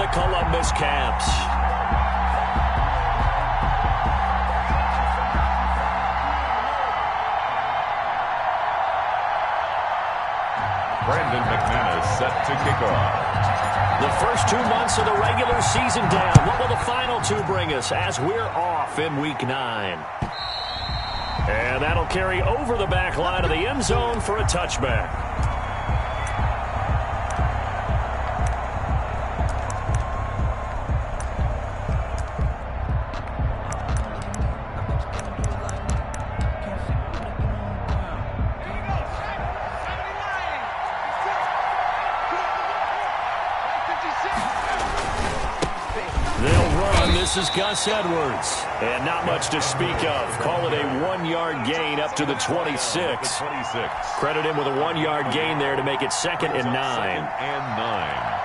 the Columbus Caps. Brandon McManus set to kick off. The first 2 months of the regular season down. What will the final two bring us as we're off in Week 9? And that'll carry over the back line of the end zone for a touchback. This is Gus Edwards. And not much to speak of. Call it a 1-yard gain up to the 26. Credit him with a 1-yard gain there to make it 2nd and 9. 2nd and 9.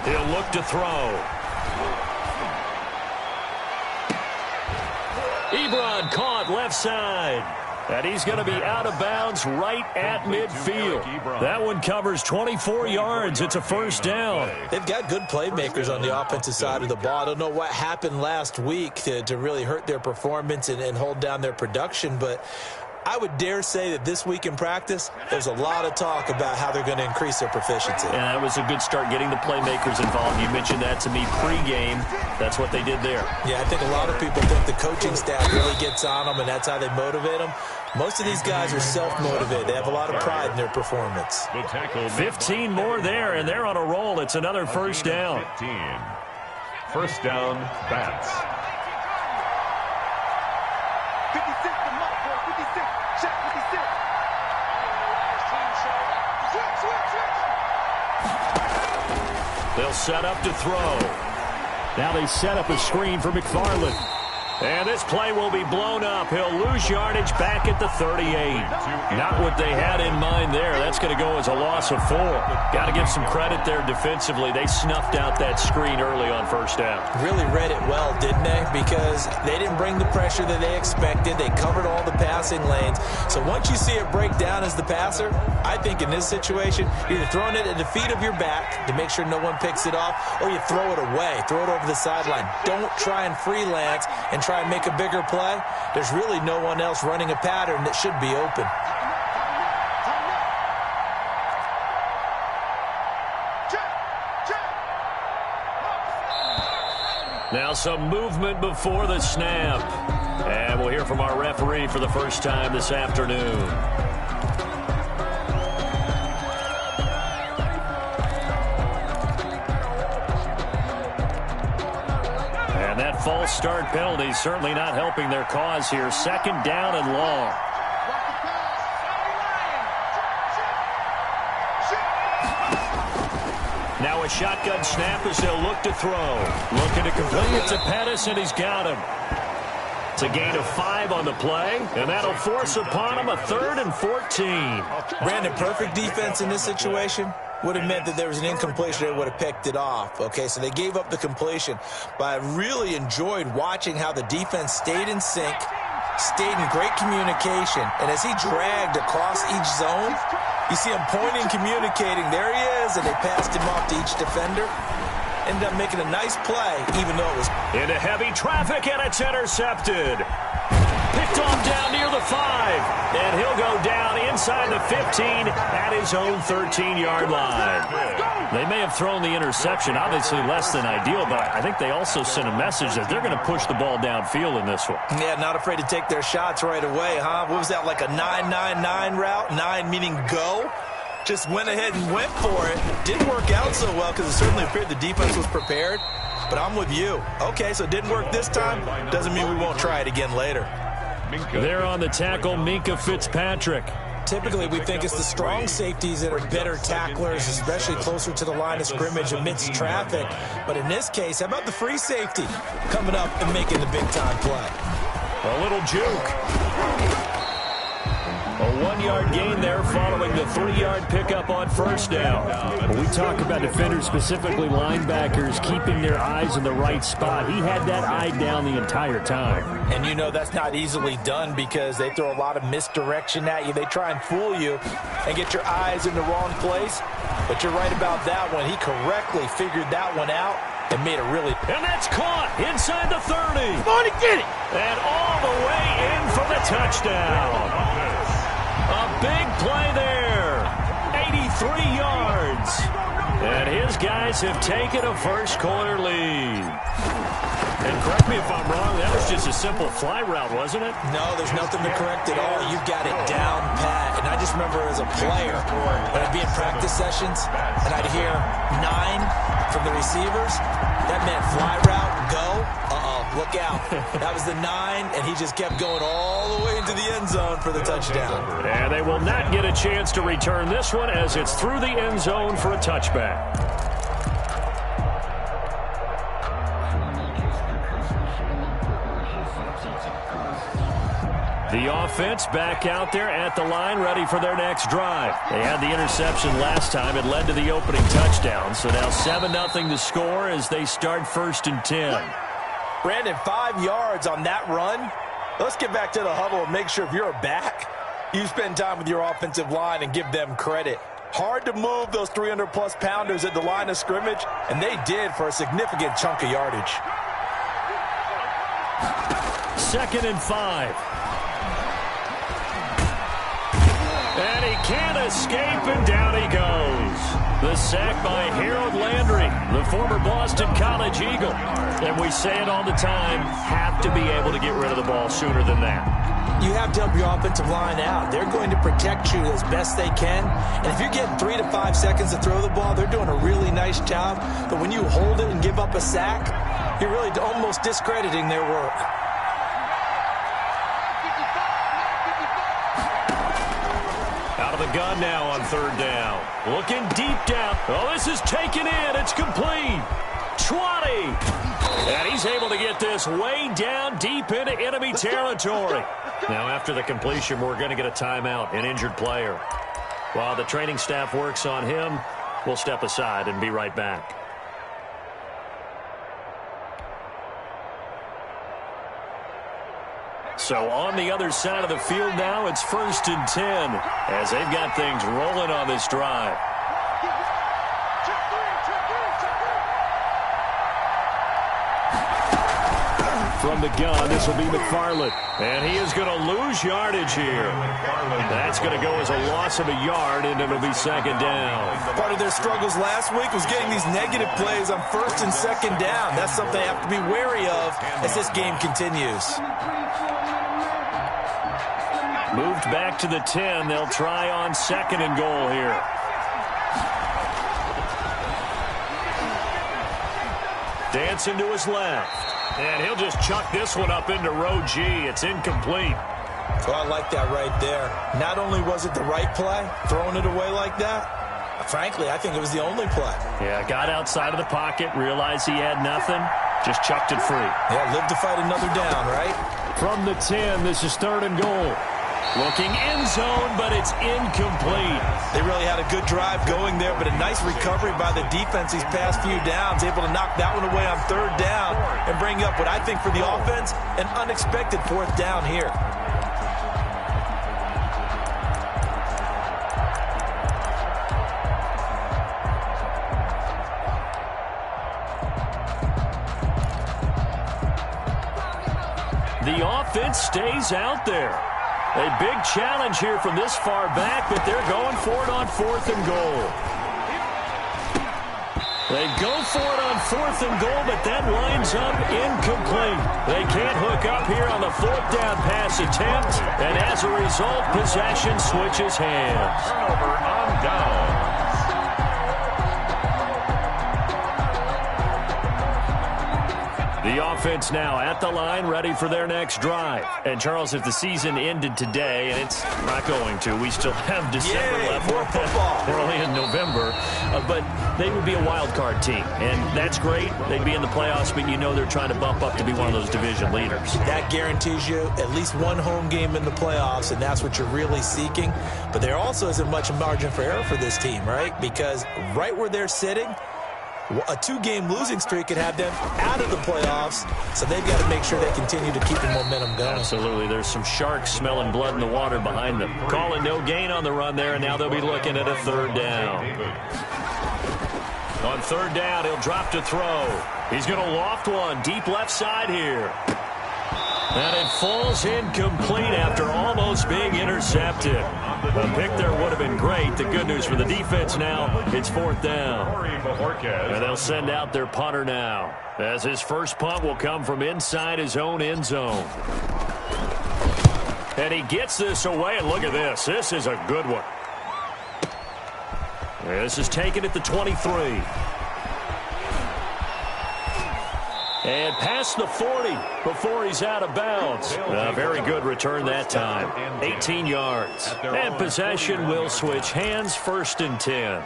He'll look to throw. Ebron caught left side. And he's going to be out of bounds right at midfield. That one covers 24 yards. It's a first down. They've got good playmakers on the offensive side of the ball. I don't know what happened last week to really hurt their performance and hold down their production, but I would dare say that this week in practice, there's a lot of talk about how they're going to increase their proficiency. And that was a good start getting the playmakers involved. You mentioned that to me pregame. That's what they did there. Yeah, I think a lot of people think the coaching staff really gets on them, and that's how they motivate them. Most of these guys are self-motivated. They have a lot of pride in their performance. 15 more there, and they're on a roll. It's another first down. 15. First down, Bats. 56, the mark, 56, check 56. Switch. They'll set up to throw. Now they set up a screen for McFarland. And this play will be blown up. He'll lose yardage back at the 38. Not what they had in mind there. That's going to go as a loss of 4. Got to give some credit there defensively. They snuffed out that screen early on first down. Really read it well, didn't they? Because they didn't bring the pressure that they expected. They covered all the passing lanes. So once you see it break down as the passer, I think in this situation, you're either throwing it at the feet of your back to make sure no one picks it off, or you throw it away. Throw it over the sideline. Don't try and freelance and try and make a bigger play. There's really no one else running a pattern that should be open. Now some movement before the snap. And we'll hear from our referee for the first time this afternoon. False start penalty certainly not helping their cause here. 2nd down and long. Now a shotgun snap as they'll look to throw. Looking to complete it to Pettis, and he's got him. It's a gain of 5 on the play, and that'll force upon him a 3rd and 14. Brandon, perfect defense in this situation would have meant that there was an incompletion. They would have picked it off. Okay, so they gave up the completion. But I really enjoyed watching how the defense stayed in sync, stayed in great communication. And as he dragged across each zone, you see him pointing, communicating. There he is, and they passed him off to each defender. Ended up making a nice play, even though it was into heavy traffic, and it's intercepted. Picked off down near the 5, and he'll go down inside the 15 at his own 13-yard line. They may have thrown the interception, obviously less than ideal, but I think they also sent a message that they're going to push the ball downfield in this one. Yeah, not afraid to take their shots right away, huh? What was that, like a 9-9-9 route? 9 meaning go? Just went ahead and went for it. Didn't work out so well because it certainly appeared the defense was prepared, but I'm with you. Okay, so it didn't work this time. Doesn't mean we won't try it again later. There on the tackle, Minkah Fitzpatrick. Typically, we think it's the strong safeties that are better tacklers, especially closer to the line of scrimmage amidst traffic. But in this case, how about the free safety coming up and making the big-time play? A little juke. A 1-yard gain there following the 3-yard pickup on first down. When we talk about defenders, specifically linebackers, keeping their eyes in the right spot, he had that eye down the entire time. And you know that's not easily done because they throw a lot of misdirection at you. They try and fool you and get your eyes in the wrong place. But you're right about that one. He correctly figured that one out and made a really... And that's caught inside the 30. Come on and get it. And all the way in for the touchdown. A big play there. 83 yards. And his guys have taken a first-quarter lead. And correct me if I'm wrong, that was just a simple fly route, wasn't it? No, there's nothing to correct at all. You've got it down pat. And I just remember as a player, when I'd be in practice sessions, and I'd hear 9 from the receivers, that meant fly route, go. Look out. That was the 9, and he just kept going all the way into the end zone for the touchdown. And they will not get a chance to return this one as it's through the end zone for a touchback. The offense back out there at the line, ready for their next drive. They had the interception last time. It led to the opening touchdown. So now 7-0 to score as they start 1st and 10. Brandon, 5 yards on that run. Let's get back to the huddle and make sure if you're a back, you spend time with your offensive line and give them credit. Hard to move those 300-plus pounders at the line of scrimmage, and they did for a significant chunk of yardage. 2nd and 5. And he can't escape, and down he goes. The sack by Harold Landry, the former Boston College Eagle. And we say it all the time, have to be able to get rid of the ball sooner than that. You have to help your offensive line out. They're going to protect you as best they can. And if you're getting 3 to 5 seconds to throw the ball, they're doing a really nice job. But when you hold it and give up a sack, you're really almost discrediting their work. Out of the gun now on 3rd down. Looking deep down. Oh, this is taken in. It's complete. 20. And he's able to get this way down deep into enemy territory. Now, after the completion, we're going to get a timeout, an injured player. While the training staff works on him, we'll step aside and be right back. So on the other side of the field now, it's 1st and 10 as they've got things rolling on this drive. From the gun, this will be McFarland. And he is going to lose yardage here. That's going to go as a loss of a yard, and it'll be 2nd down. Part of their struggles last week was getting these negative plays on 1st and 2nd down. That's something they have to be wary of as this game continues. Moved back to the 10. They'll try on 2nd and goal here. Dancing to his left. And he'll just chuck this one up into row G. It's incomplete. Well, I like that right there. Not only was it the right play, throwing it away like that, frankly, I think it was the only play. Yeah, got outside of the pocket, realized he had nothing, just chucked it free. Yeah, live to fight another down, right? From the 10, this is 3rd and goal. Looking end zone, but it's incomplete. They really had a good drive going there, but a nice recovery by the defense these past few downs, able to knock that one away on 3rd down and bring up what I think for the offense, an unexpected 4th down here. The offense stays out there. A big challenge here from this far back, but they're going for it on 4th and goal. They go for it on 4th and goal, but that winds up incomplete. They can't hook up here on the 4th down pass attempt, and as a result, possession switches hands. Turnover on down. The offense now at the line, ready for their next drive. And, Charles, if the season ended today, and it's not going to, we still have December left. More football. We're only in November. But they would be a wild card team. And that's great. They'd be in the playoffs, but you know they're trying to bump up to be one of those division leaders. That guarantees you at least one home game in the playoffs, and that's what you're really seeking. But there also isn't much margin for error for this team, right? Because right where they're sitting, a 2-game losing streak could have them out of the playoffs, so they've got to make sure they continue to keep the momentum going. Absolutely. There's some sharks smelling blood in the water behind them. Calling no gain on the run there, and now they'll be looking at a 3rd down. On 3rd down, he'll drop to throw. He's going to loft one deep left side here. And it falls incomplete after almost being intercepted. A pick there would have been great. The good news for the defense now, it's 4th down. And they'll send out their punter now, as his first punt will come from inside his own end zone. And he gets this away, and look at this. This is a good one. This is taken at the 23. And past the 40 before he's out of bounds. A very good return that time. 18 yards. And possession will switch hands, 1st and 10.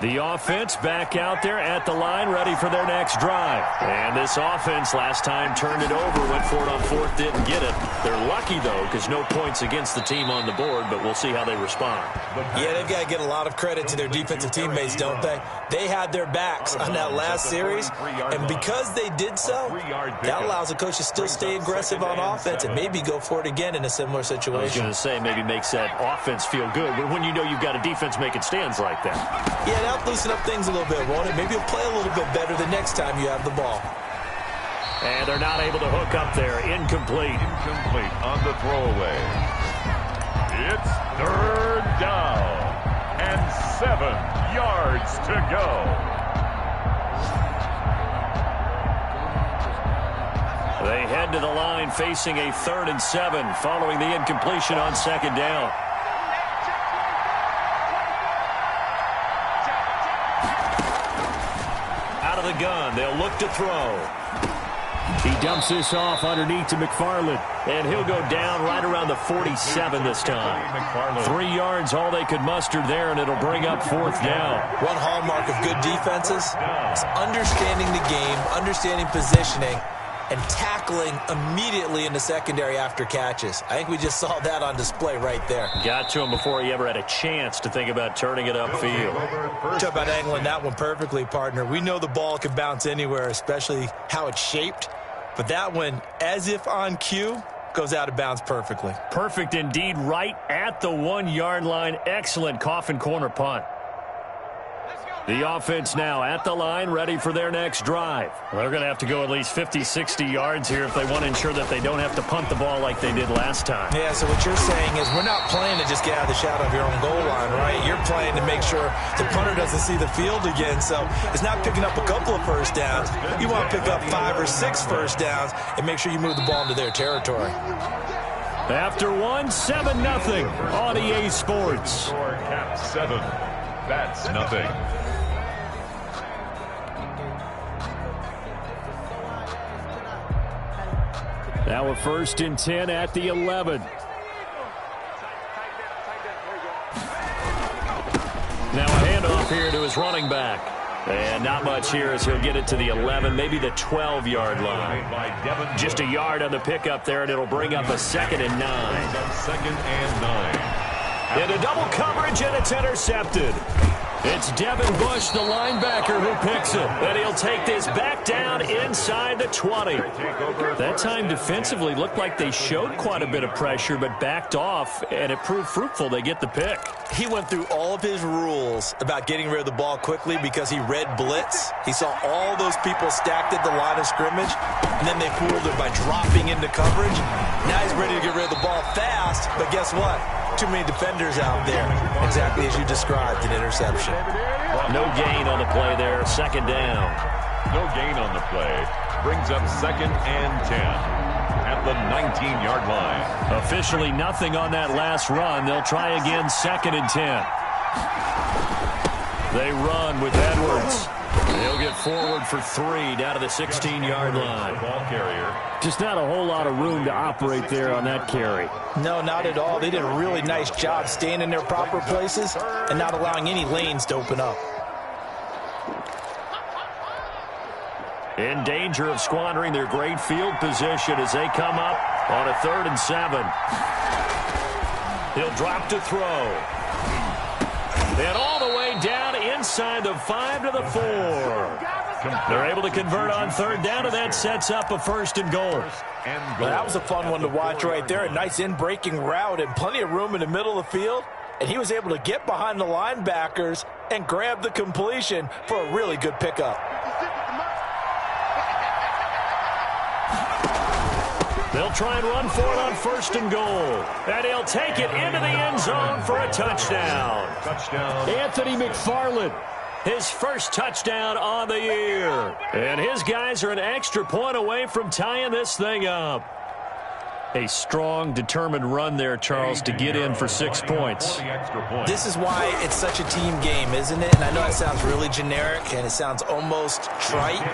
The offense back out there at the line, ready for their next drive. And this offense last time turned it over, went for it on 4th, didn't get it. They're lucky, though, because no points against the team on the board, but we'll see how they respond. Yeah, they've got to get a lot of credit to their defensive teammates, don't they? They had their backs on that last series, and because they did so, that allows the coach to still stay aggressive on offense and maybe go for it again in a similar situation. I was going to say, maybe makes that offense feel good, but when you know you've got a defense making stands like that. Yeah, that'll loosen up things a little bit, won't it? Maybe you'll play a little bit better the next time you have the ball. And they're not able to hook up there. Incomplete. Incomplete on the throwaway. It's 3rd down and 7 yards to go. They head to the line facing a 3rd and 7 following the incompletion on 2nd down. Out of the gun, they'll look to throw. He dumps this off underneath to McFarland, and he'll go down right around the 47 this time. 3 yards, all they could muster there, and it'll bring up 4th down. One hallmark of good defenses is understanding the game, understanding positioning, and tackling immediately in the secondary after catches. I think we just saw that on display right there. Got to him before he ever had a chance to think about turning it upfield. Talk about angling that one perfectly, partner. We know the ball can bounce anywhere, especially how it's shaped. But that one, as if on cue, goes out of bounds perfectly. Perfect indeed, right at the 1-yard line. Excellent coffin corner punt. The offense now at the line, ready for their next drive. They're going to have to go at least 50, 60 yards here if they want to ensure that they don't have to punt the ball like they did last time. Yeah, so what you're saying is we're not playing to just get out of the shadow of your own goal line, right? You're playing to make sure the punter doesn't see the field again. So it's not picking up a couple of first downs. You want to pick up 5 or 6 first downs and make sure you move the ball into their territory. After 1, 7-0 on EA Sports. Score cap 7. That's nothing. Now a 1st and 10 at the 11. Now a handoff here to his running back. And not much here as he'll get it to the 11, maybe the 12-yard line. Just a yard on the pickup there, and it'll bring up a 2nd and 9. 2nd and 9. Into double coverage, and it's intercepted. It's Devin Bush, the linebacker, who picks it. And he'll take this back down inside the 20. That time defensively looked like they showed quite a bit of pressure, but backed off, and it proved fruitful. They get the pick. He went through all of his rules about getting rid of the ball quickly because he read blitz. He saw all those people stacked at the line of scrimmage, and then they fooled him by dropping into coverage. Now he's ready to get rid of the ball fast, but guess what? Too many defenders out there. Exactly as you described, an interception. No gain on the play there. 2nd down. No gain on the play. Brings up 2nd and 10 at the 19-yard line. Officially nothing on that last run. They'll try again 2nd and 10. They run with Edwards. He'll get forward for 3 down to the 16-yard line. Ball carrier. Just not a whole lot of room to operate there on that carry. No, not at all. They did a really nice job staying in their proper places and not allowing any lanes to open up. In danger of squandering their great field position as they come up on a 3rd and 7. He'll drop to throw. And all the way down inside the 5 to the 4. They're able to convert on 3rd down, and that sets up a 1st and goal. Well, that was a fun one to watch right there. A nice in-breaking route and plenty of room in the middle of the field. And he was able to get behind the linebackers and grab the completion for a really good pickup. They'll try and run for it on 1st and goal. And he'll take it into the end zone for a touchdown. Touchdown. Anthony McFarland. His first touchdown on the year. And his guys are an extra point away from tying this thing up. A strong, determined run there, Charles, to get in for 6 points. This is why it's such a team game, isn't it? And I know that sounds really generic and it sounds almost trite,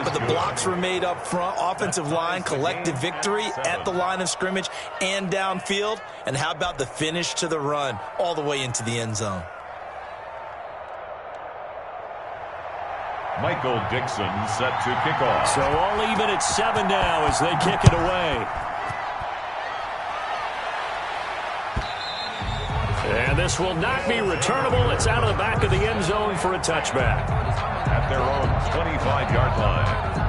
but the blocks were made up front, offensive line, collective victory at the line of scrimmage and downfield. And how about the finish to the run all the way into the end zone? Michael Dixon set to kick off. So all even at 7 now as they kick it away. And this will not be returnable. It's out of the back of the end zone for a touchback. At their own 25-yard line.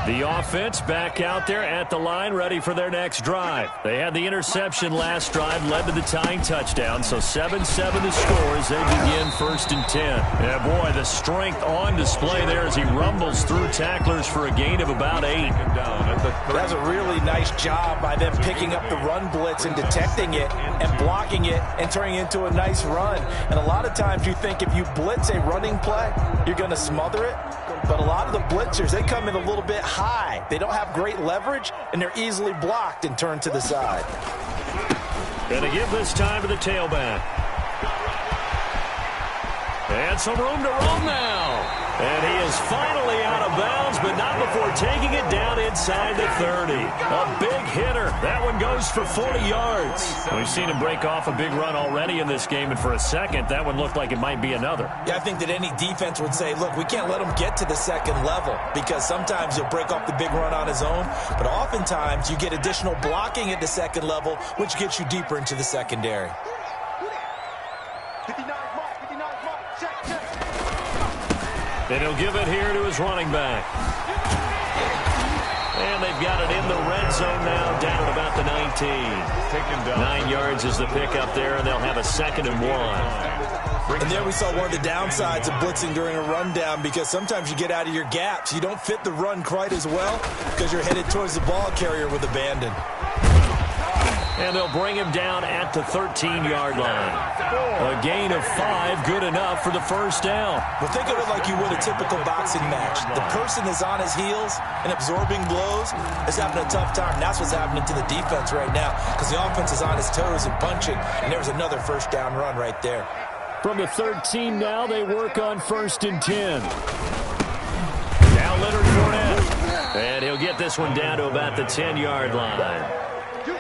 The offense back out there at the line, ready for their next drive. They had the interception last drive, led to the tying touchdown, so 7-7 the score as they begin 1st and 10. Yeah, boy, the strength on display there as he rumbles through tacklers for a gain of about 8. That's a really nice job by them picking up the run blitz and detecting it and blocking it and turning it into a nice run. And a lot of times you think if you blitz a running play, you're going to smother it. But a lot of the blitzers, they come in a little bit high. They don't have great leverage, and they're easily blocked and turned to the side. Going to give this time to the tailback. And some room to roam now. And he is finally out of bounds, but not before taking it down inside the 30. A big hitter. That one goes for 40 yards. We've seen him break off a big run already in this game, and for a second, that one looked like it might be another. Yeah, I think that any defense would say, look, we can't let him get to the second level because sometimes he'll break off the big run on his own, but oftentimes you get additional blocking at the second level, which gets you deeper into the secondary. 59 mark, 59 mark, check. And he'll give it here to his running back. And they've got it in the red zone now, down at about the 19. 9 yards is the pickup there, and they'll have a 2nd and 1. And there we saw one of the downsides of blitzing during a rundown because sometimes you get out of your gaps. You don't fit the run quite as well because you're headed towards the ball carrier with abandon. And they'll bring him down at the 13-yard line. A gain of 5, good enough for the 1st down. Well, think of it like you would a typical boxing match. The person is on his heels and absorbing blows is having a tough time. That's what's happening to the defense right now because the offense is on his toes and punching, and there's another 1st down run right there. From the 13 now, they work on 1st and 10. Now Leonard Fournette. And he'll get this one down to about the 10-yard line.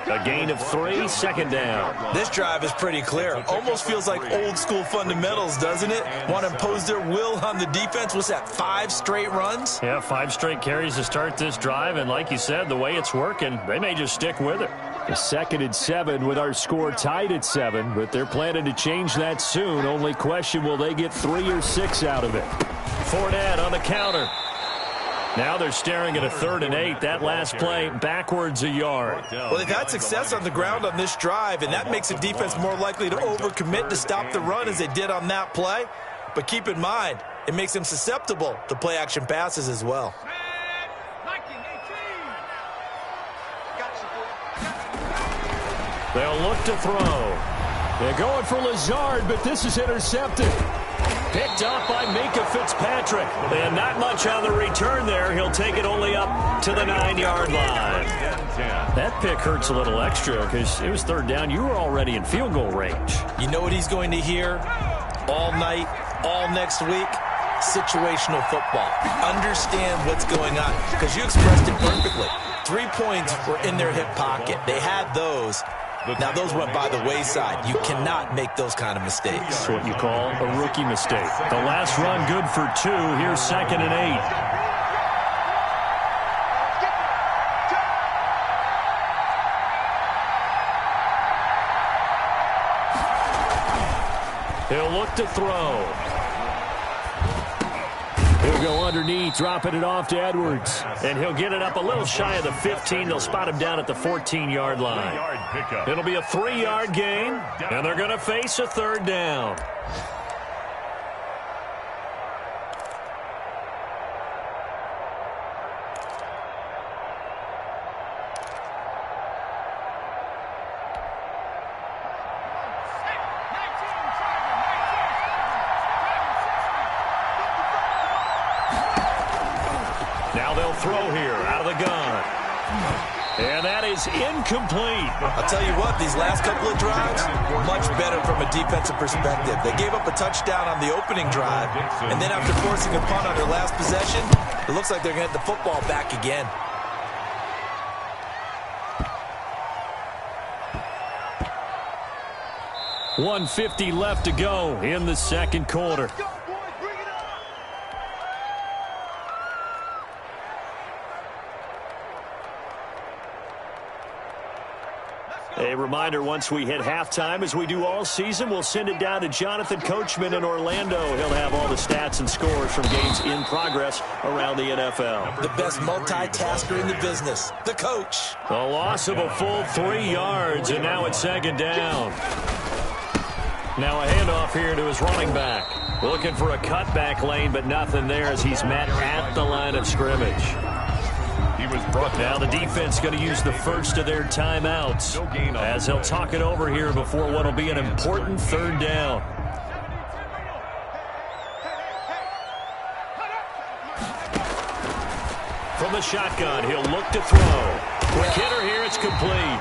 A gain of 3, 2nd down. This drive is pretty clear. Almost feels like old school fundamentals, doesn't it? Want to impose their will on the defense. What's that, 5 straight runs? Yeah, 5 straight carries to start this drive. And like you said, the way it's working, they may just stick with it. The 2nd and 7 with our score tied at 7, but they're planning to change that soon. Only question, will they get 3 or 6 out of it? Fournette on the counter. Now they're staring at a 3rd and 8. That last play, backwards a yard. Well, they've had success on the ground on this drive, and that makes the defense more likely to overcommit to stop the run as they did on that play. But keep in mind, it makes them susceptible to play-action passes as well. They'll look to throw. They're going for Lazard, but this is intercepted. Picked up by Minka Fitzpatrick. And not much on the return there. He'll take it only up to the 9-yard line. That pick hurts a little extra because it was third down. You were already in field goal range. You know what he's going to hear all night, all next week? Situational football. Understand what's going on because you expressed it perfectly. 3 points were in their hip pocket. They had those. Now, those went by the wayside. You cannot make those kind of mistakes. That's what you call a rookie mistake. The last run good for 2. Here's 2nd and 8. He'll look to throw. He'll go underneath, dropping it off to Edwards. And he'll get it up a little shy of the 15. They'll spot him down at the 14-yard line. It'll be a 3-yard gain, and they're going to face a third down. Now they'll throw here out of the gun. And that is incomplete. I'll tell you what, these last couple of drives, much better from a defensive perspective. They gave up a touchdown on the opening drive, and then after forcing a punt on their last possession, it looks like they're going to get the football back again. .150 left to go in the second quarter. A reminder, once we hit halftime, as we do all season, we'll send it down to Jonathan Coachman in Orlando. He'll have all the stats and scores from games in progress around the NFL. The best multitasker in the business, the coach. A loss of a full 3 yards, and now it's 2nd down. Now a handoff here to his running back. Looking for a cutback lane, but nothing there as he's met at the line of scrimmage. Now the defense going to use the first of their timeouts as they'll talk it over here before what will be an important third down. From the shotgun, he'll look to throw. Quick hitter here, it's complete.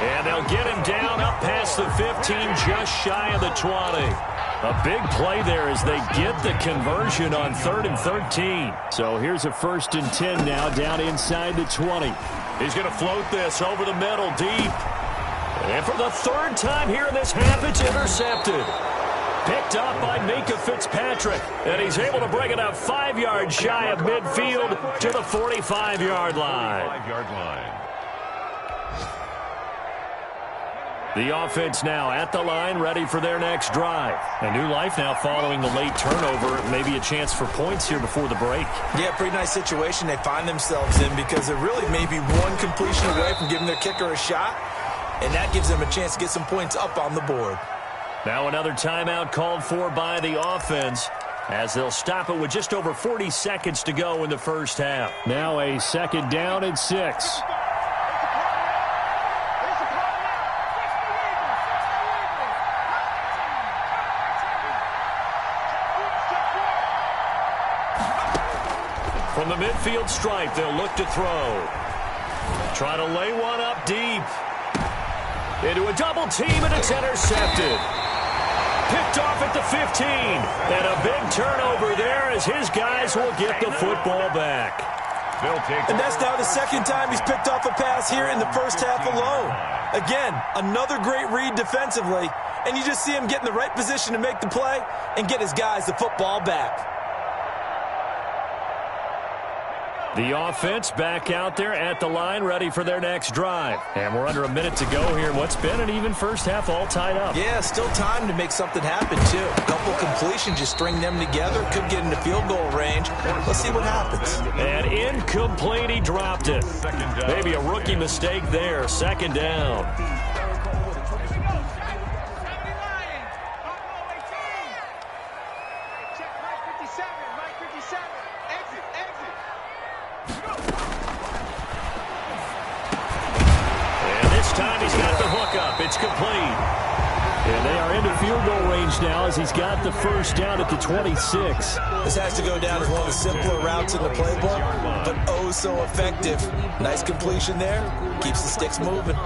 And they'll get him down up past the 15, just shy of the 20. A big play there as they get the conversion on 3rd and 13. So here's a 1st and 10 now down inside the 20. He's going to float this over the middle deep. And for the 3rd time here in this half, it's intercepted. Picked up by Minka Fitzpatrick. And he's able to bring it up 5 yards shy of midfield to the 45-yard line. The offense now at the line, ready for their next drive. A new life now following the late turnover. Maybe a chance for points here before the break. Yeah, pretty nice situation they find themselves in because they're really maybe one completion away from giving their kicker a shot, and that gives them a chance to get some points up on the board. Now another timeout called for by the offense as they'll stop it with just over 40 seconds to go in the first half. Now a 2nd down and 6. From the midfield stripe, they'll look to throw. Try to lay one up deep. Into a double team, and it's intercepted. Picked off at the 15. And a big turnover there as his guys will get the football back. And that's now the 2nd time he's picked off a pass here in the first half alone. Again, another great read defensively. And you just see him get in the right position to make the play and get his guys the football back. The offense back out there at the line, ready for their next drive. And we're under a minute to go here. What's been an even first half, all tied up. Yeah, still time to make something happen, too. A couple completions, just string them together. Could get into field goal range. Let's see what happens. And incomplete, he dropped it. Maybe a rookie mistake there. 2nd down. It's complete. And they are into field goal range now as he's got the first down at the 26. This has to go down as one of the simpler routes in the playbook, but oh so effective. Nice completion there. Keeps the sticks moving.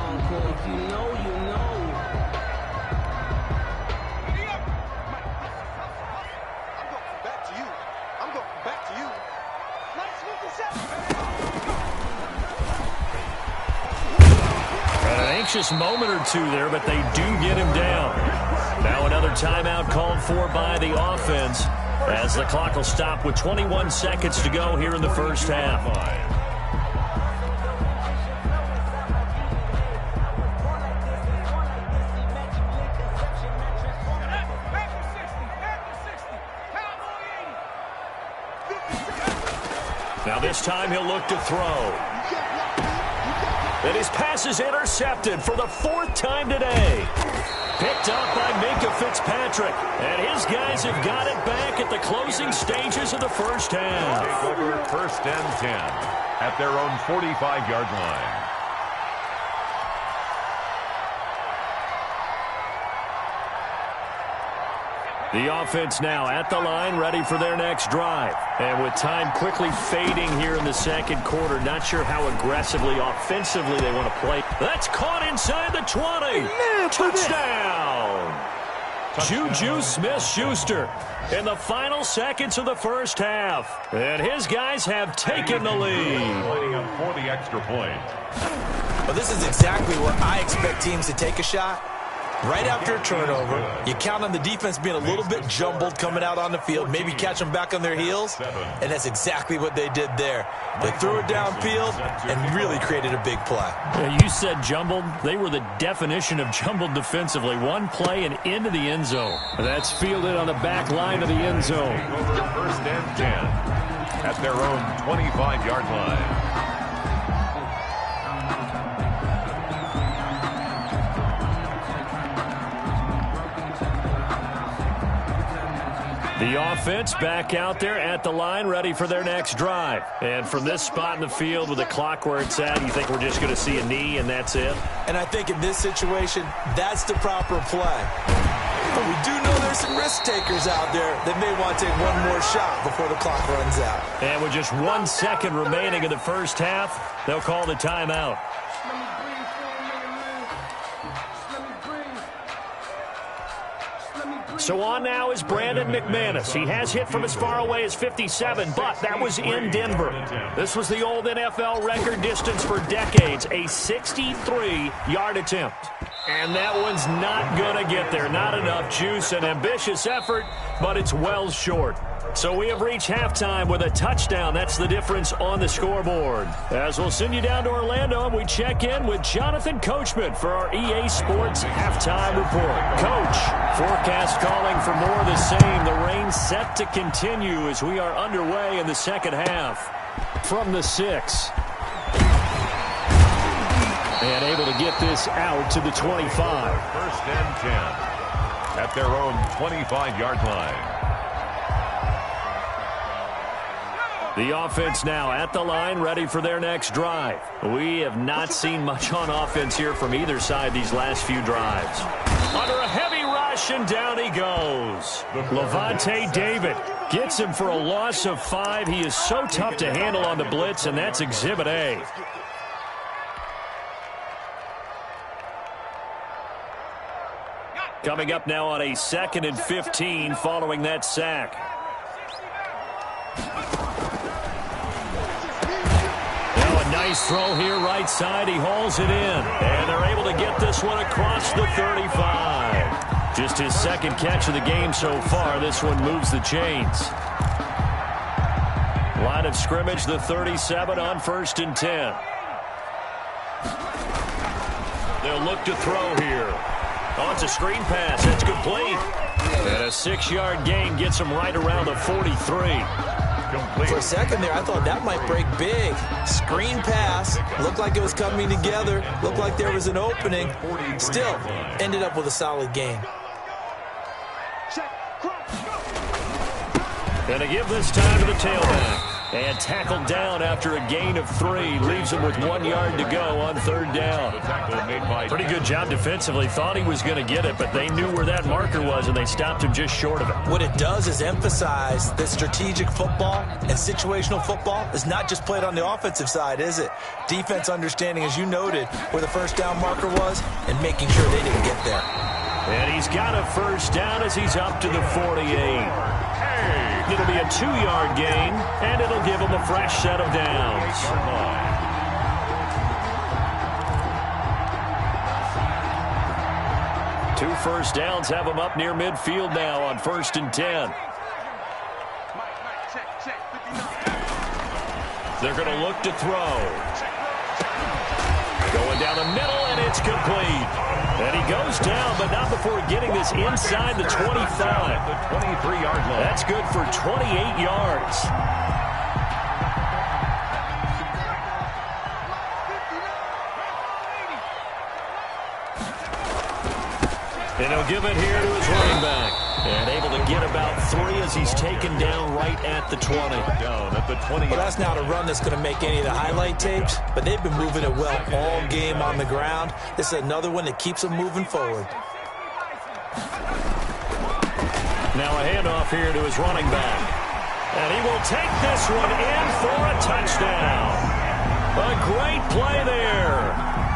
Anxious moment or two there, but they do get him down. Now another timeout called for by the offense as the clock will stop with 21 seconds to go here in the first half. Now this time he'll look to throw. And his pass is intercepted for the fourth time today. Picked up by Minkah Fitzpatrick. And his guys have got it back at the closing stages of the first half. Take over first and 10 at their own 45-yard line. The offense now at the line, ready for their next drive. And with time quickly fading here in the second quarter, not sure how aggressively, offensively they want to play. That's caught inside the 20. Touchdown! Juju Smith-Schuster in the final seconds of the first half. And his guys have taken the lead. Lining up for the extra point. Well, this is exactly where I expect teams to take a shot. Right after a turnover, you count on the defense being a little bit jumbled coming out on the field, maybe catch them back on their heels, and that's exactly what they did there. They threw it downfield and really created a big play. Yeah, you said jumbled. They were the definition of jumbled defensively. One play and into the end zone. That's fielded on the back line of the end zone. First and 10 at their own 25-yard line. The offense back out there at the line, ready for their next drive. And from this spot in the field with the clock where it's at, you think we're just going to see a knee and that's it? And I think in this situation, that's the proper play. But we do know there's some risk takers out there that may want to take one more shot before the clock runs out. And with just 1 second remaining in the first half, they'll call the timeout. So on now is Brandon McManus. He has hit from as far away as 57, but that was in Denver. This was the old NFL record distance for decades, a 63-yard attempt. And that one's not going to get there. Not enough juice, an ambitious effort, but it's well short. So we have reached halftime with a touchdown. That's the difference on the scoreboard. As we'll send you down to Orlando, and we check in with Jonathan Coachman for our EA Sports Halftime Report. Coach, forecast calling for more of the same. The rain set to continue as we are underway in the second half. From the 6. And able to get this out to the 25. First and 10 at their own 25-yard line. The offense now at the line, ready for their next drive. We have not seen much on offense here from either side these last few drives. Under a heavy rush, and down he goes. Levante David gets him for a loss of 5. He is so tough to handle on the blitz, and that's Exhibit A. Coming up now on a 2nd and 15 following that sack. Nice throw here right side. He hauls it in. And they're able to get this one across the 35. Just his second catch of the game so far. This one moves the chains. Line of scrimmage, the 37 on 1st and 10. They'll look to throw here. Oh, it's a screen pass. That's complete. And a 6-yard gain gets him right around the 43. For a second there, I thought that might break big. Screen pass. Looked like it was coming together. Looked like there was an opening. Still, ended up with a solid gain. Going to give this time to the tailback. And tackled down after a gain of 3. Leaves him with 1 yard to go on 3rd down. Pretty good job defensively. Thought he was going to get it, but they knew where that marker was, and they stopped him just short of it. What it does is emphasize that strategic football and situational football is not just played on the offensive side, is it? Defense understanding, as you noted, where the first down marker was and making sure they didn't get there. And he's got a first down as he's up to the 48. It'll be a 2-yard gain, and it'll give him a fresh set of downs. 2 first downs have him up near midfield now on 1st and 10. They're going to look to throw. Going down the middle, and it's complete. And he goes down, but not before getting this inside the 25. The 23-yard line. That's good for 28 yards. And he'll give it here to his running back. And able to get about 3 as he's taken down right at the 20. Down at the 20. Well, that's not a run that's going to make any of the highlight tapes, but they've been moving it well all game on the ground. This is another one that keeps them moving forward. Now a handoff here to his running back. And he will take this one in for a touchdown. A great play there.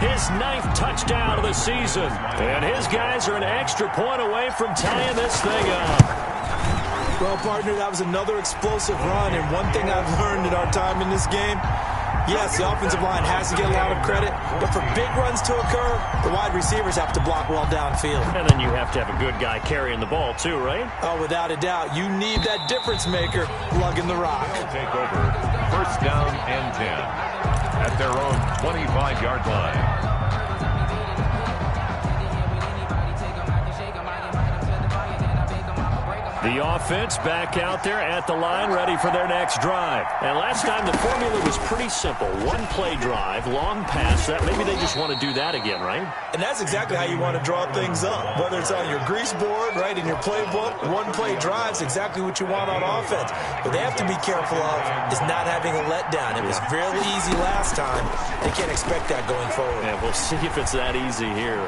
His 9th touchdown of the season. And his guys are an extra point away from tying this thing up. Well, partner, that was another explosive run. And one thing I've learned in our time in this game, yes, the offensive line has to get a lot of credit. But for big runs to occur, the wide receivers have to block well downfield. And then you have to have a good guy carrying the ball too, right? Oh, without a doubt. You need that difference maker lugging the rock. Take over. 1st down and 10. At their own 25-yard line. The offense back out there at the line, ready for their next drive. And last time the formula was pretty simple. 1-play drive, long pass. That maybe they just want to do that again, right? And that's exactly how you want to draw things up. Whether it's on your grease board, right, in your playbook, 1-play drive's exactly what you want on offense. But they have to be careful of is not having a letdown. It was really easy last time. They can't expect that going forward. And we'll see if it's that easy here.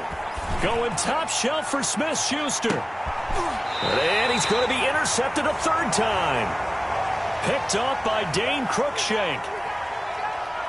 Going top shelf for Smith-Schuster. And he's going to be intercepted a 3rd time. Picked off by Dane Cruikshank.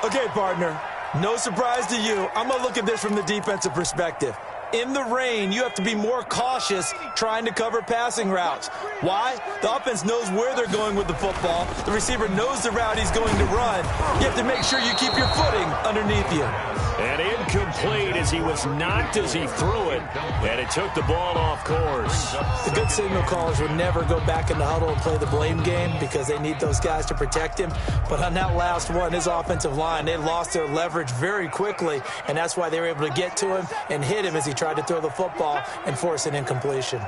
Okay, partner, no surprise to you. I'm going to look at this from the defensive perspective. In the rain, you have to be more cautious trying to cover passing routes. Why? The offense knows where they're going with the football. The receiver knows the route he's going to run. You have to make sure you keep your footing underneath you. And incomplete as he was knocked as he threw it. And it took the ball off course. The good signal callers would never go back in the huddle and play the blame game because they need those guys to protect him. But on that last one, his offensive line, they lost their leverage very quickly. And that's why they were able to get to him and hit him as he tried to throw the football and force an incompletion.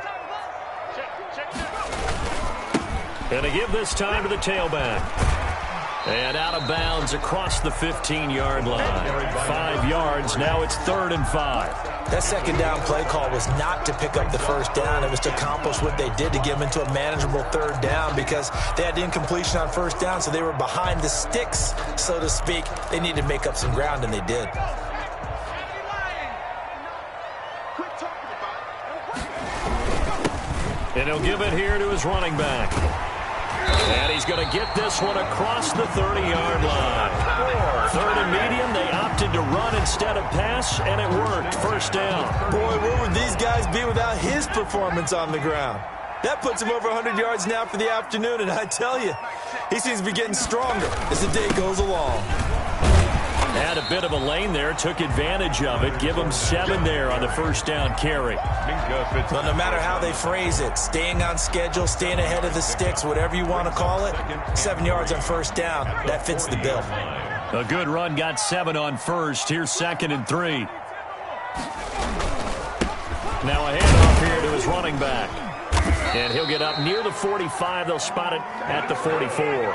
And to give this time to the tailback. And out of bounds across the 15-yard line. 5 yards. Now it's 3rd and 5. That 2nd down play call was not to pick up the 1st down. It was to accomplish what they did to get them into a manageable 3rd down because they had the incompletion on 1st down, so they were behind the sticks, so to speak. They needed to make up some ground, and they did. And he'll give it here to his running back. And he's going to get this one across the 30-yard line. 3rd and medium, they opted to run instead of pass, and it worked. 1st down. Boy, where would these guys be without his performance on the ground? That puts him over 100 yards now for the afternoon, and I tell you, he seems to be getting stronger as the day goes along. Had a bit of a lane there, took advantage of it. Give him 7 there on the 1st down carry. Well, no matter how they phrase it, staying on schedule, staying ahead of the sticks, whatever you want to call it, 7 yards on 1st down, that fits the bill. A good run, got 7 on 1st. Here's 2nd and 3. Now a handoff here to his running back. And he'll get up near the 45. They'll spot it at the 44.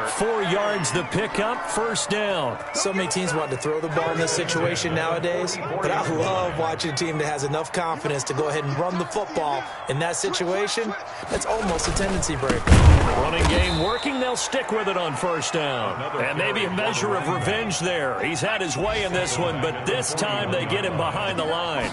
4 yards the pickup, first down. So many teams want to throw the ball in this situation nowadays, but I love watching a team that has enough confidence to go ahead and run the football. In that situation, that's almost a tendency breaker. Running game working, they'll stick with it on first down. And maybe a measure of revenge there. He's had his way in this one, but this time they get him behind the line.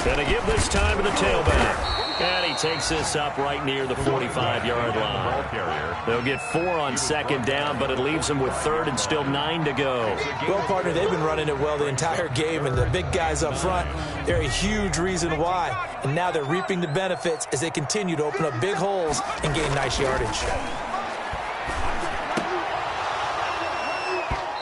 Gonna give this time to the tailback. And he takes this up right near the 45-yard line. They'll get 4 on second down, but it leaves them with third and still 9 to go. Well, partner, they've been running it well the entire game, and the big guys up front, they're a huge reason why. And now they're reaping the benefits as they continue to open up big holes and gain nice yardage.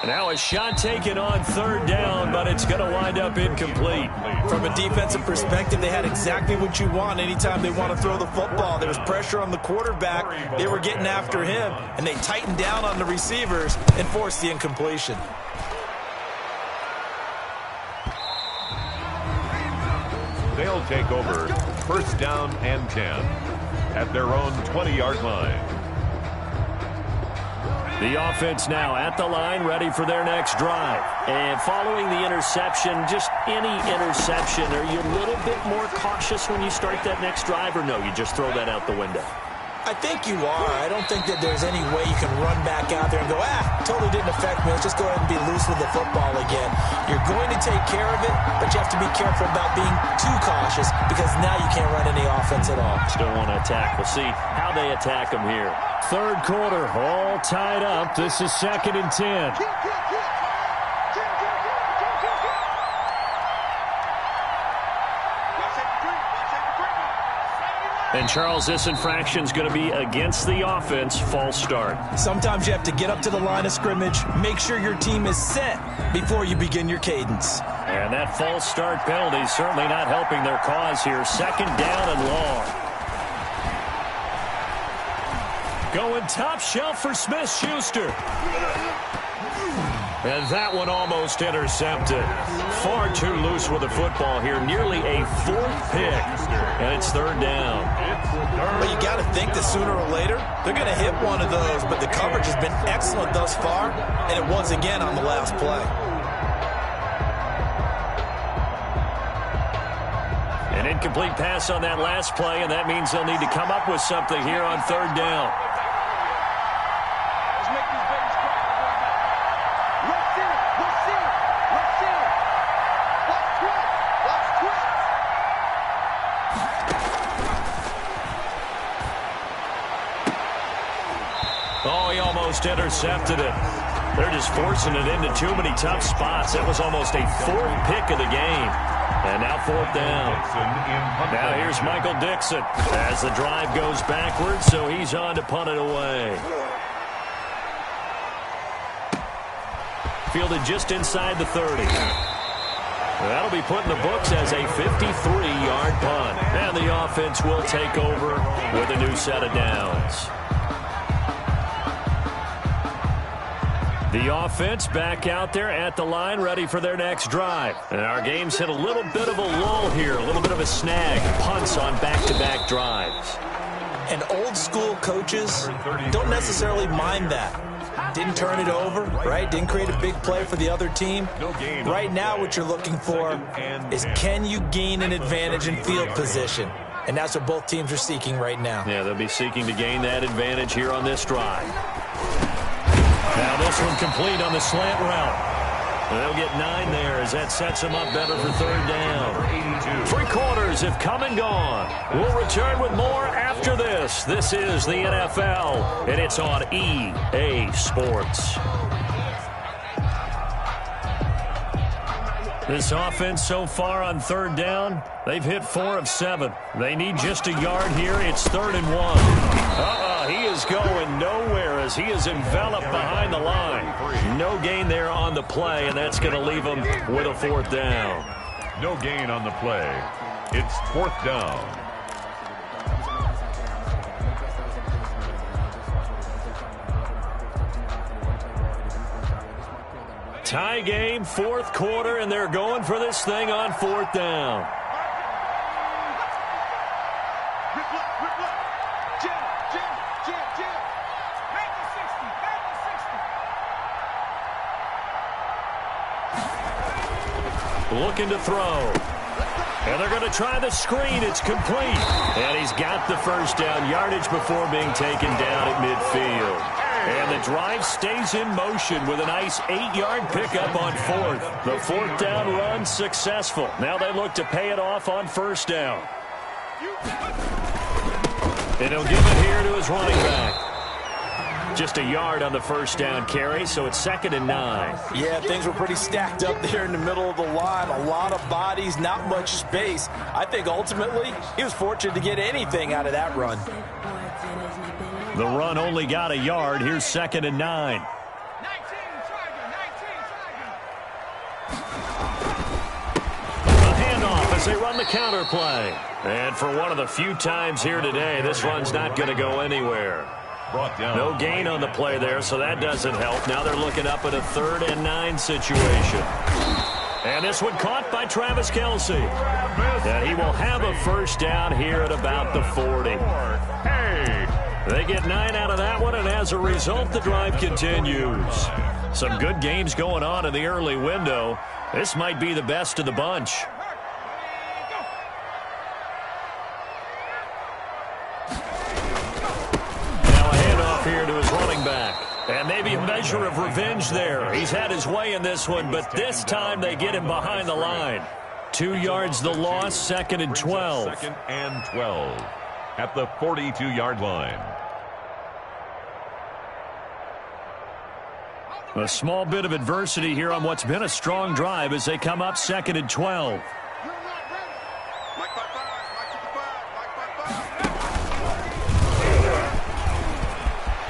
Now a shot taken on third down, but it's going to wind up incomplete. From a defensive perspective, they had exactly what you want anytime they want to throw the football. There was pressure on the quarterback. They were getting after him, and they tightened down on the receivers and forced the incompletion. They'll take over first down and 10 at their own 20-yard line. The offense now at the line, ready for their next drive. And following the interception, just any interception, are you a little bit more cautious when you start that next drive, or no, you just throw that out the window? I think you are. I don't think that there's any way you can run back out there and go, totally didn't affect me. Let's just go ahead and be loose with the football again. You're going to take care of it, but you have to be careful about being too cautious because now you can't run any offense at all. Still want to attack. We'll see how they attack them here. Third quarter, all tied up. This is 2nd and 10. And, Charles, this infraction's going to be against the offense. False start. Sometimes you have to get up to the line of scrimmage, make sure your team is set before you begin your cadence. And that false start penalty is certainly not helping their cause here. 2nd down and long. Going top shelf for Smith-Schuster. And that one almost intercepted. Far too loose with the football here. Nearly a 4th pick. And it's 3rd down. Well, you got to think that sooner or later they're going to hit one of those. But the coverage has been excellent thus far. And it was again on the last play. An incomplete pass on that last play. And that means they'll need to come up with something here on 3rd down. Intercepted it. They're just forcing it into too many tough spots. That was almost a 4th pick of the game. And now 4th down. Now here's Michael Dixon as the drive goes backwards, so he's on to punt it away. Fielded just inside the 30. That'll be put in the books as a 53-yard punt. And the offense will take over with a new set of downs. The offense back out there at the line, ready for their next drive. And our game's hit a little bit of a lull here, a little bit of a snag. Punts on back-to-back drives. And old-school coaches don't necessarily mind that. Didn't turn it over, right? Didn't create a big play for the other team. Right now what you're looking for is can you gain an advantage in field position? And that's what both teams are seeking right now. Yeah, they'll be seeking to gain that advantage here on this drive. Now this one complete on the slant route. They'll get 9 there as that sets them up better for 3rd down. 3 quarters have come and gone. We'll return with more after this. This is the NFL, and it's on EA Sports. This offense so far on 3rd down, they've hit 4 of 7. They need just a yard here. It's 3rd and 1. He is going nowhere as he is enveloped behind the line. No gain there on the play, and that's going to leave him with a 4th down. No gain on the play. It's 4th down. Tie game, 4th quarter, and they're going for this thing on 4th down. looking to throw. And they're going to try the screen. It's complete. And he's got the first down yardage before being taken down at midfield. And the drive stays in motion with a nice 8-yard pickup on fourth. The fourth down run successful. Now they look to pay it off on first down. And he'll give it here to his running back. Just a yard on the first down carry, so it's 2nd and 9. Yeah, things were pretty stacked up there in the middle of the line. A lot of bodies, not much space. I think ultimately he was fortunate to get anything out of that run. The run only got a yard. Here's 2nd and 9. A handoff as they run the counter play. And for one of the few times here today, this run's not going to go anywhere. Brought down. No gain on the play there, so that doesn't help. Now they're looking up at a 3rd and 9 situation. And this one caught by Travis Kelce. And he will have a first down here at about the 40. They get 9 out of that one, and as a result, the drive continues. Some good games going on in the early window. This might be the best of the bunch. Here to his running back. And maybe a measure of revenge there. He's had his way in this one, but this time they get him behind the line. 2 yards the loss, 2nd and 12. 2nd and 12 at the 42-yard line. A small bit of adversity here on what's been a strong drive as they come up 2nd and 12.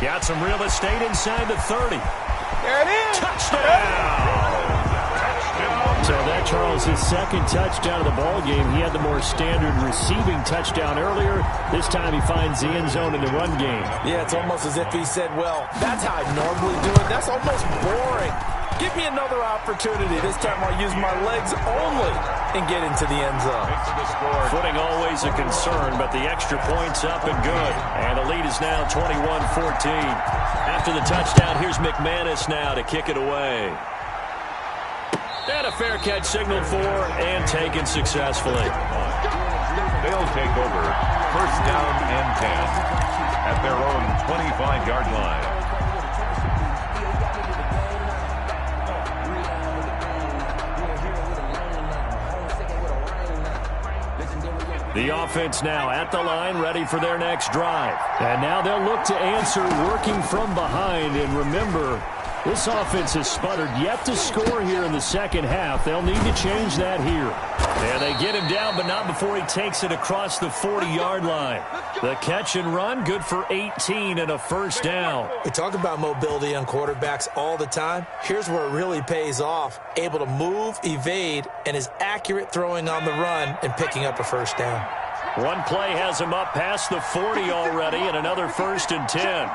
Got some real estate inside the 30. There it is. Touchdown! So that, Charles, his 2nd touchdown of the ball game. He had the more standard receiving touchdown earlier. This time he finds the end zone in the run game. Yeah, it's almost as if he said, well, that's how I normally do it. That's almost boring. Give me another opportunity. This time I'll use my legs only and get into the end zone. Footing always a concern, but the extra point's up and good. And the lead is now 21-14. After the touchdown, here's McManus now to kick it away. And a fair catch signaled for and taken successfully. They'll take over 1st down and 10 at their own 25-yard line. The offense now at the line, ready for their next drive. And now they'll look to answer working from behind. And remember, this offense has sputtered yet to score here in the second half. They'll need to change that here. And they get him down, but not before he takes it across the 40-yard line. The catch and run, good for 18 and a first down. We talk about mobility on quarterbacks all the time. Here's where it really pays off. Able to move, evade, and is accurate throwing on the run and picking up a first down. One play has him up past the 40 already, and another 1st and 10.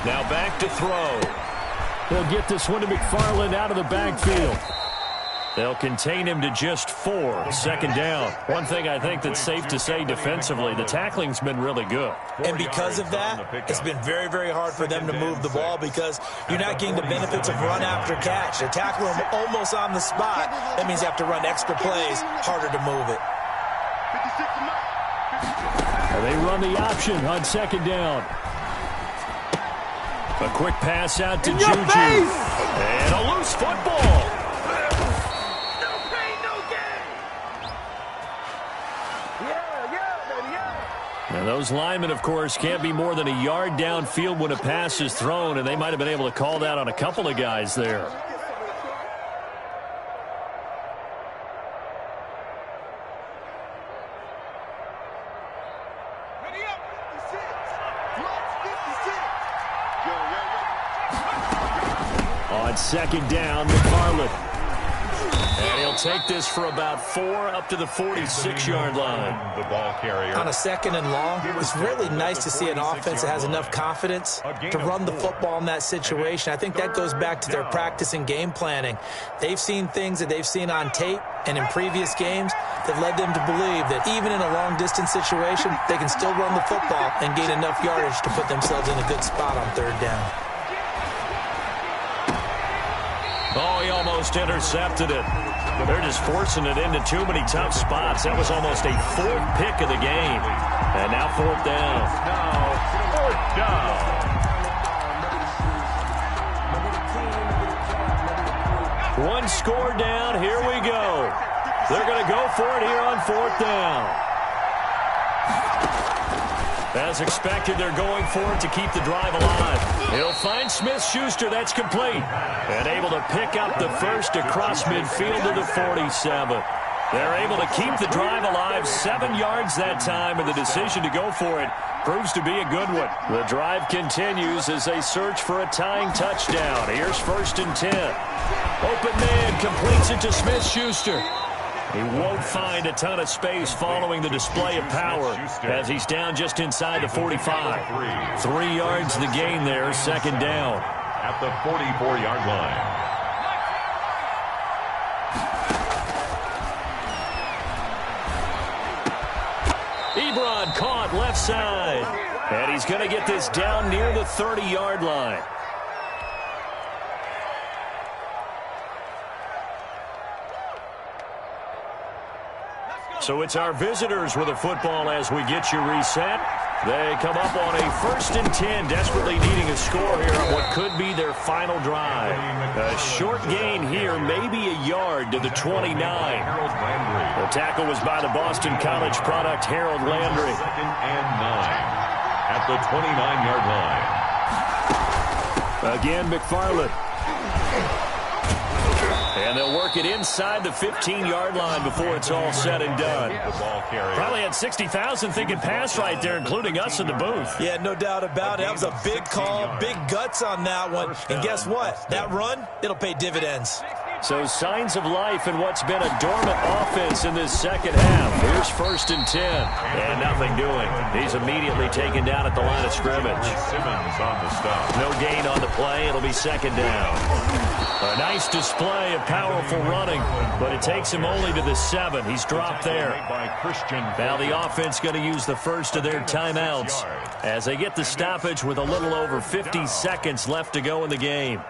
Now back to throw. They'll get this one to McFarland out of the backfield. They'll contain him to just 4. 2nd down. One thing I think that's safe to say defensively, the tackling's been really good. And because of that, it's been very, very hard for them to move the ball because you're not getting the benefits of run after catch. They tackle him almost on the spot. That means you have to run extra plays, harder to move it. And they run the option on 2nd down. A quick pass out to Juju. And a loose football. No pain, no gain. Yeah. And those linemen, of course, can't be more than a yard downfield when a pass is thrown, and they might have been able to call that on a couple of guys there. On 2nd down, McFarland. And he'll take this for about 4 up to the 46-yard line. The ball carrier. On a 2nd and long, it's really nice to see an offense that has enough confidence to run the football in that situation. I think that goes back to their practice and game planning. They've seen things that they've seen on tape, And in previous games, that led them to believe that even in a long-distance situation, they can still run the football and gain enough yardage to put themselves in a good spot on third down. Oh, he almost intercepted it. They're just forcing it into too many tough spots. That was almost a fourth pick of the game. And now fourth down. Now fourth down. One score down. Here we go. They're going to go for it here on fourth down. As expected, they're going for it to keep the drive alive. He'll find Smith-Schuster. That's complete. And able to pick up the first across midfield to the 47. They're able to keep the drive alive, 7 yards that time, and the decision to go for it proves to be a good one. The drive continues as they search for a tying touchdown. Here's 1st and 10. Open man completes it to Smith-Schuster. He won't find a ton of space following the display of power as he's down just inside the 45. 3 yards the gain there, second down. At the 44-yard line. Ebron caught left side. And he's going to get this down near the 30-yard line. So it's our visitors with a football as we get you reset. They come up on a 1st and 10, desperately needing a score here on what could be their final drive. A short gain here, maybe a yard to the 29. The tackle was by the Boston College product, Harold Landry. 2nd and 9 at the 29-yard line. Again, McFarland. And they'll work it inside the 15-yard line before it's all said and done. Probably had 60,000 thinking pass right there, including us in the booth. Yeah, no doubt about it. That was a big call, big guts on that one. And guess what? That run, it'll pay dividends. So signs of life in what's been a dormant offense in this second half. Here's 1st and 10. And nothing doing. He's immediately taken down at the line of scrimmage. Simmons on the stop. No gain on the play. It'll be second down. A nice display of powerful running, but it takes him only to the 7. He's dropped there. Now the offense going to use the first of their timeouts as they get the stoppage with a little over 50 seconds left to go in the game.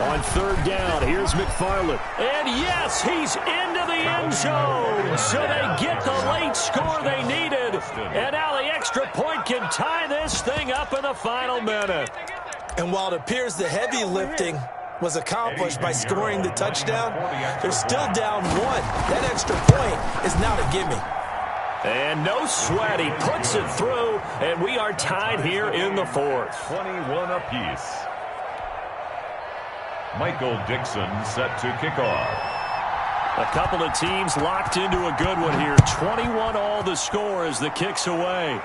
On third down, here's McFarland. And yes, he's into the end zone. So they get the late score they needed. And now the extra point can tie this thing up in the final minute. And while it appears the heavy lifting was accomplished by scoring the touchdown, they're still down 1. That extra point is not a gimme. And no sweat. He puts it through, and we are tied here in the 4th. 21 apiece. Michael Dixon set to kick off. A couple of teams locked into a good one here. 21 all the score as the kick's away.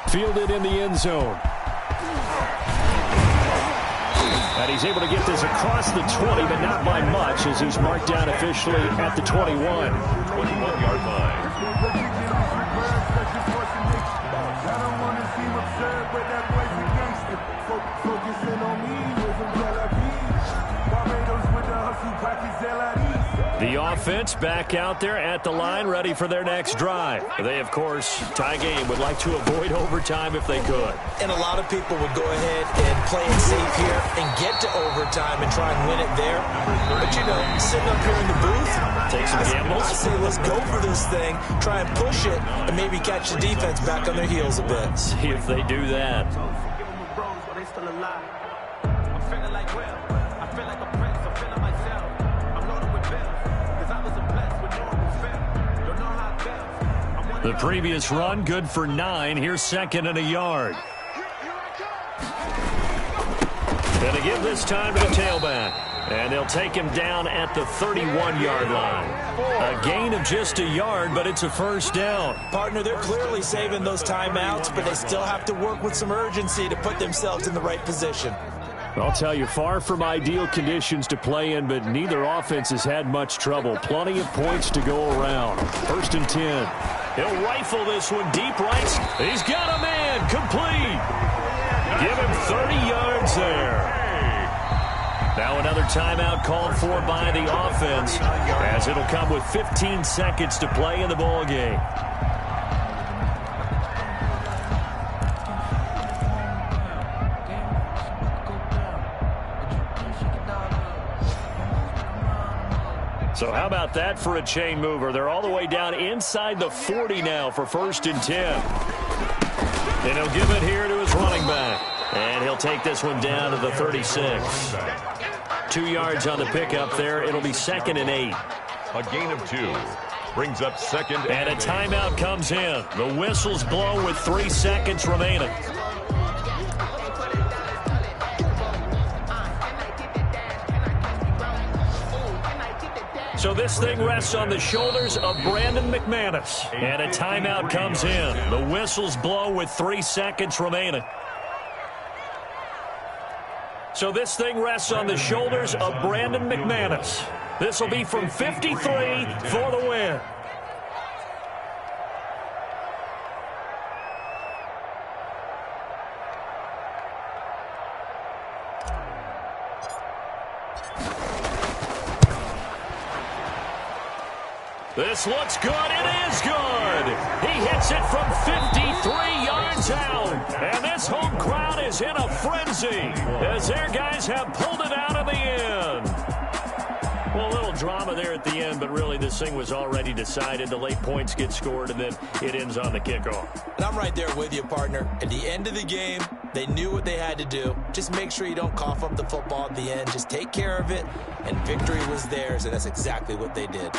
Fielded in the end zone. And he's able to get this across the 20, but not by much as he's marked down officially at the 21. 21-yard line. The offense back out there at the line, ready for their next drive. They, of course, tie game, would like to avoid overtime if they could. And a lot of people would go ahead and play it safe here and get to overtime and try and win it there. But, you know, sitting up here in the booth, take some gambles. I say let's go for this thing, try and push it, and maybe catch the defense back on their heels a bit. See if they do that. The previous run, good for 9. Here's 2nd and a yard. Going to give this time to the tailback. And they'll take him down at the 31-yard line. A gain of just a yard, but it's a first down. Partner, they're clearly saving those timeouts, but they still have to work with some urgency to put themselves in the right position. I'll tell you, far from ideal conditions to play in, but neither offense has had much trouble. Plenty of points to go around. 1st and 10. He'll rifle this one deep right. He's got a man. Complete. Give him 30 yards there. Now another timeout called for by the offense, as it'll come with 15 seconds to play in the ball game. So how about that for a chain mover? They're all the way down inside the 40 now for 1st and 10. And he'll give it here to his running back. And he'll take this one down to the 36. 2 yards on the pickup there. It'll be 2nd and 8. A gain of 2. Brings up 2nd and a timeout comes in. The whistle's blown with 3 seconds remaining. So this thing rests on the shoulders of Brandon McManus. And a timeout comes in. The whistle's blown with 3 seconds remaining. So this thing rests on the shoulders of Brandon McManus. This will be from 53 for the win. This looks good. It is good. He hits it from 53 yards out. And this home crowd is in a frenzy as their guys have pulled it out in the end. Well, a little drama there at the end, but really this thing was already decided. The late points get scored, and then it ends on the kickoff. And I'm right there with you, partner. At the end of the game, they knew what they had to do. Just make sure you don't cough up the football at the end. Just take care of it, and victory was theirs, and that's exactly what they did.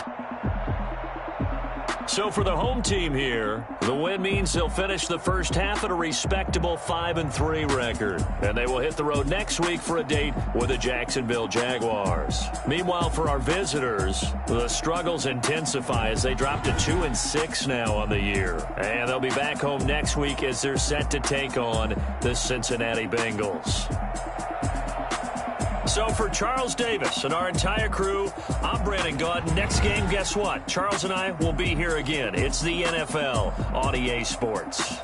So for the home team here, the win means they'll finish the first half at a respectable 5-3 record. And they will hit the road next week for a date with the Jacksonville Jaguars. Meanwhile, for our visitors, the struggles intensify as they drop to 2-6 now on the year. And they'll be back home next week as they're set to take on the Cincinnati Bengals. So for Charles Davis and our entire crew, I'm Brandon Gaudin. Next game, guess what? Charles and I will be here again. It's the NFL on EA Sports.